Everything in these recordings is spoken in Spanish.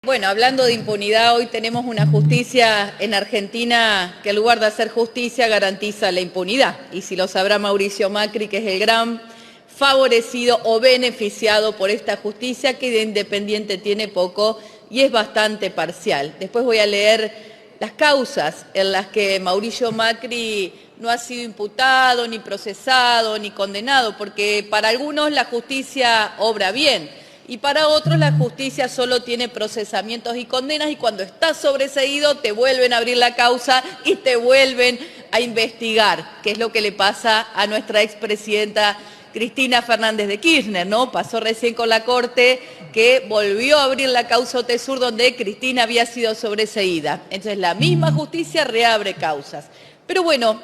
Bueno, hablando de impunidad, hoy tenemos una justicia en Argentina que en lugar de hacer justicia garantiza la impunidad. Y si lo sabrá Mauricio Macri, que es el gran favorecido o beneficiado por esta justicia, que de independiente tiene poco y es bastante parcial. Después voy a leer las causas en las que Mauricio Macri no ha sido imputado, ni procesado, ni condenado, porque para algunos la justicia obra bien. Y para otros la justicia solo tiene procesamientos y condenas y cuando estás sobreseído te vuelven a abrir la causa y te vuelven a investigar, que es lo que le pasa a nuestra expresidenta Cristina Fernández de Kirchner, ¿no? Pasó recién con la Corte que volvió a abrir la causa OTESUR donde Cristina había sido sobreseída. Entonces la misma justicia reabre causas. Pero bueno,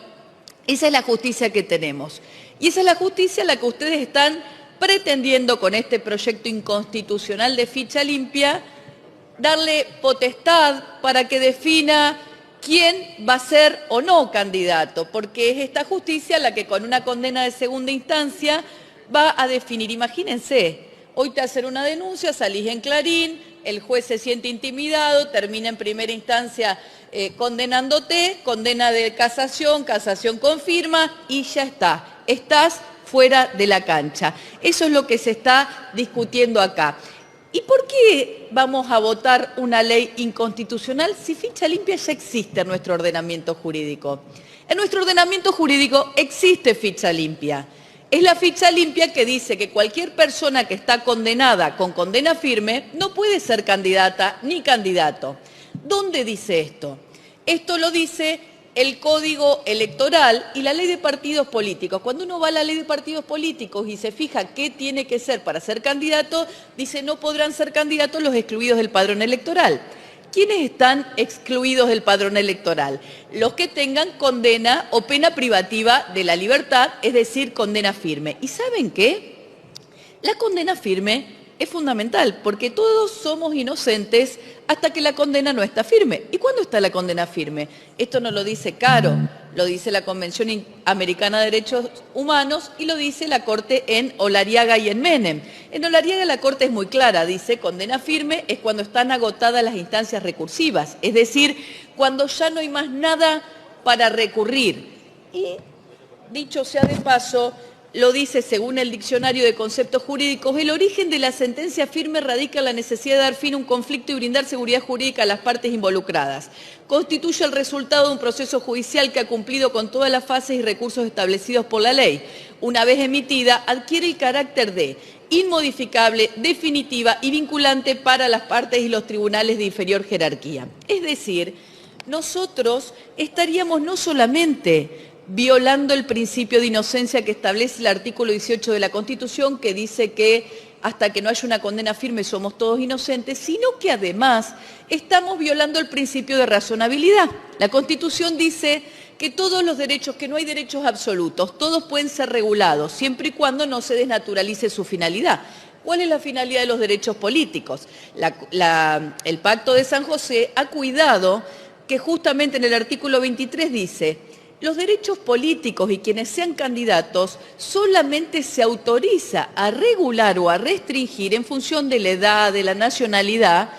esa es la justicia que tenemos. Y esa es la justicia a la que ustedes están pretendiendo con este proyecto inconstitucional de ficha limpia darle potestad para que defina quién va a ser o no candidato, porque es esta justicia la que con una condena de segunda instancia va a definir. Imagínense, hoy te hacen una denuncia, salís en Clarín, el juez se siente intimidado, termina en primera instancia condenándote, condena de casación, casación confirma y ya está, estás fuera de la cancha. Eso es lo que se está discutiendo acá. ¿Y por qué vamos a votar una ley inconstitucional si ficha limpia ya existe en nuestro ordenamiento jurídico? En nuestro ordenamiento jurídico existe ficha limpia. Es la ficha limpia que dice que cualquier persona que está condenada con condena firme no puede ser candidata ni candidato. ¿Dónde dice esto? Esto lo dice el Código Electoral y la Ley de Partidos Políticos. Cuando uno va a la Ley de Partidos Políticos y se fija qué tiene que ser para ser candidato, dice no podrán ser candidatos los excluidos del padrón electoral. ¿Quiénes están excluidos del padrón electoral? Los que tengan condena o pena privativa de la libertad, es decir, condena firme. ¿Y saben qué? La condena firme es fundamental, porque todos somos inocentes hasta que la condena no está firme. ¿Y cuándo está la condena firme? Esto no lo dice Caro, lo dice la Convención Americana de Derechos Humanos y lo dice la Corte en Olariaga y en Menem. En Olariaga la Corte es muy clara, dice condena firme es cuando están agotadas las instancias recursivas, es decir, cuando ya no hay más nada para recurrir. Y, dicho sea de paso, lo dice según el Diccionario de Conceptos Jurídicos, el origen de la sentencia firme radica en la necesidad de dar fin a un conflicto y brindar seguridad jurídica a las partes involucradas. Constituye el resultado de un proceso judicial que ha cumplido con todas las fases y recursos establecidos por la ley. Una vez emitida, adquiere el carácter de inmodificable, definitiva y vinculante para las partes y los tribunales de inferior jerarquía. Es decir, nosotros estaríamos no solamente violando el principio de inocencia que establece el artículo 18 de la Constitución, que dice que hasta que no haya una condena firme somos todos inocentes, sino que además estamos violando el principio de razonabilidad. La Constitución dice que todos los derechos, que no hay derechos absolutos, todos pueden ser regulados, siempre y cuando no se desnaturalice su finalidad. ¿Cuál es la finalidad de los derechos políticos? El Pacto de San José ha cuidado que justamente en el artículo 23 dice: los derechos políticos y quienes sean candidatos solamente se autoriza a regular o a restringir en función de la edad, de la nacionalidad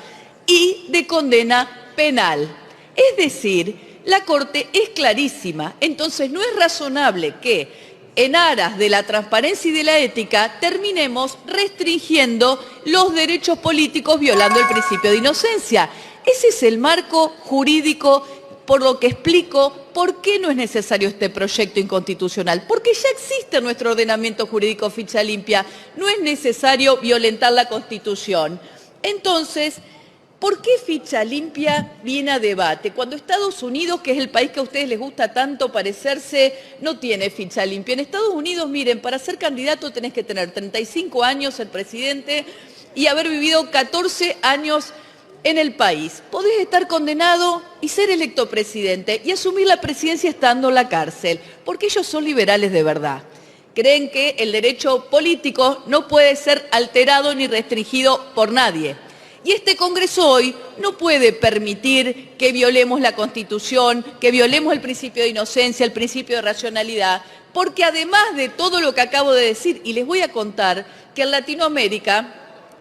y de condena penal. Es decir, la Corte es clarísima, entonces no es razonable que en aras de la transparencia y de la ética terminemos restringiendo los derechos políticos violando el principio de inocencia. Ese es el marco jurídico por lo que explico por qué no es necesario este proyecto inconstitucional. Porque ya existe en nuestro ordenamiento jurídico ficha limpia, no es necesario violentar la Constitución. Entonces, ¿por qué ficha limpia viene a debate? Cuando Estados Unidos, que es el país que a ustedes les gusta tanto parecerse, no tiene ficha limpia. En Estados Unidos, miren, para ser candidato tenés que tener 35 años, ser presidente, y haber vivido 14 años en el país. Podés estar condenado y ser electo presidente y asumir la presidencia estando en la cárcel, porque ellos son liberales de verdad. Creen que el derecho político no puede ser alterado ni restringido por nadie. Y este Congreso hoy no puede permitir que violemos la Constitución, que violemos el principio de inocencia, el principio de racionalidad, porque además de todo lo que acabo de decir, y les voy a contar que en Latinoamérica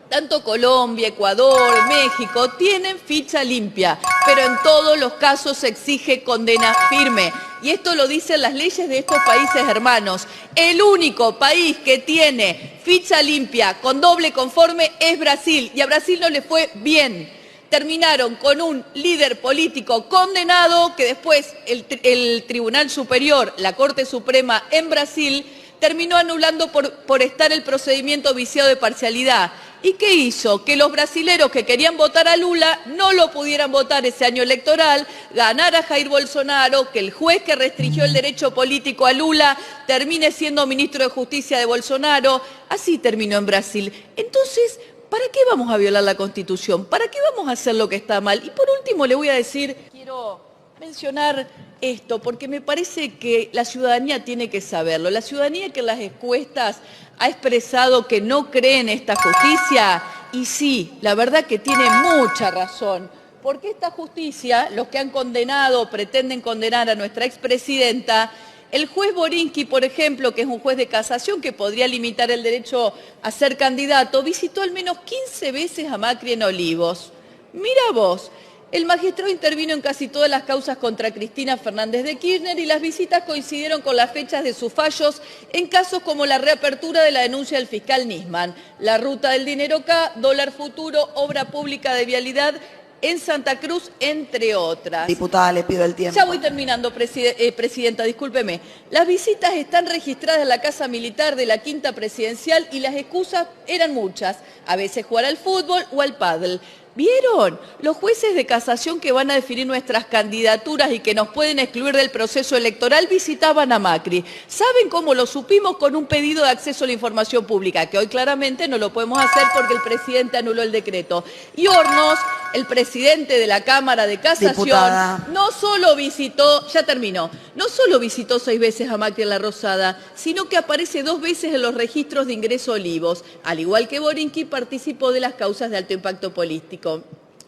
Tanto Colombia, Ecuador, México tienen ficha limpia, pero en todos los casos se exige condena firme. Y esto lo dicen las leyes de estos países hermanos. El único país que tiene ficha limpia con doble conforme es Brasil, y a Brasil no le fue bien. Terminaron con un líder político condenado que después el Tribunal Superior, la Corte Suprema en Brasil, terminó anulando por estar el procedimiento viciado de parcialidad. ¿Y qué hizo? Que los brasileros que querían votar a Lula no lo pudieran votar ese año electoral, ganara Jair Bolsonaro, que el juez que restringió el derecho político a Lula termine siendo ministro de Justicia de Bolsonaro. Así terminó en Brasil. Entonces, ¿para qué vamos a violar la Constitución? ¿Para qué vamos a hacer lo que está mal? Y por último le voy a decir, quiero mencionar esto, porque me parece que la ciudadanía tiene que saberlo. La ciudadanía que en las encuestas ha expresado que no cree en esta justicia, y sí, la verdad que tiene mucha razón, porque esta justicia, los que han condenado, pretenden condenar a nuestra expresidenta, el juez Borinsky, por ejemplo, que es un juez de casación que podría limitar el derecho a ser candidato, visitó al menos 15 veces a Macri en Olivos. Mira vos. El magistrado intervino en casi todas las causas contra Cristina Fernández de Kirchner y las visitas coincidieron con las fechas de sus fallos en casos como la reapertura de la denuncia del fiscal Nisman, la ruta del dinero K, dólar futuro, obra pública de vialidad en Santa Cruz, entre otras. Diputada, le pido el tiempo. Ya voy terminando, presidenta, discúlpeme. Las visitas están registradas en la Casa Militar de la Quinta Presidencial y las excusas eran muchas, a veces jugar al fútbol o al pádel. ¿Vieron? Los jueces de casación que van a definir nuestras candidaturas y que nos pueden excluir del proceso electoral visitaban a Macri. ¿Saben cómo lo supimos? Con un pedido de acceso a la información pública, que hoy claramente no lo podemos hacer porque el presidente anuló el decreto. Y Hornos, el presidente de la Cámara de Casación, diputada, no solo visitó, ya terminó, no solo visitó 6 veces a Macri en La Rosada, sino que aparece 2 veces en los registros de ingreso Olivos. Al igual que Borinsky, participó de las causas de alto impacto político.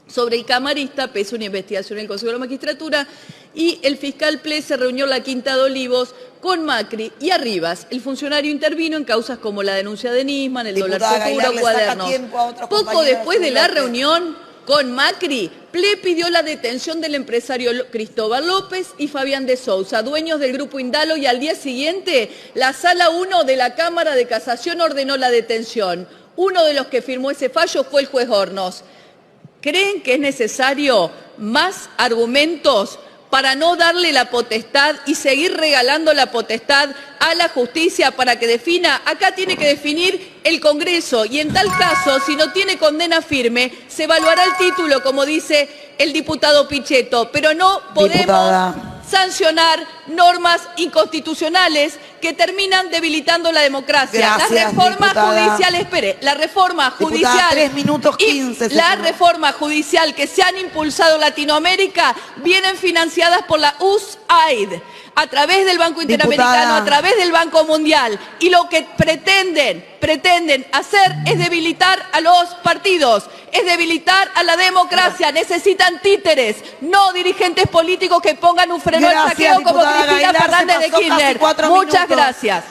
Sobre el camarista, pese a una investigación en el Consejo de la Magistratura, y el fiscal Ple se reunió en la Quinta de Olivos con Macri y Arribas. El funcionario intervino en causas como la denuncia de Nisman, el dólar futuro, cuadernos. Poco después de la reunión con Macri, Ple pidió la detención del empresario Cristóbal López y Fabián de Sousa, dueños del Grupo Indalo, y al día siguiente la Sala 1 de la Cámara de Casación ordenó la detención. Uno de los que firmó ese fallo fue el juez Hornos. ¿Creen que es necesario más argumentos para no darle la potestad y seguir regalando la potestad a la justicia para que defina? Acá tiene que definir el Congreso y en tal caso, si no tiene condena firme, se evaluará el título, como dice el diputado Pichetto, pero no podemos sancionar normas inconstitucionales que terminan debilitando la democracia. Gracias, las reformas diputada. Judiciales, espere, la reforma judicial, diputada, 3 minutos 15 y la reforma judicial que se han impulsado en Latinoamérica vienen financiadas por la USAID, a través del Banco Interamericano, diputada, a través del Banco Mundial, y lo que pretenden hacer es debilitar a los partidos, es debilitar a la democracia. Necesitan títeres, no dirigentes políticos que pongan un freno al saqueo como Cristina Fernández de Kirchner. Muchas gracias.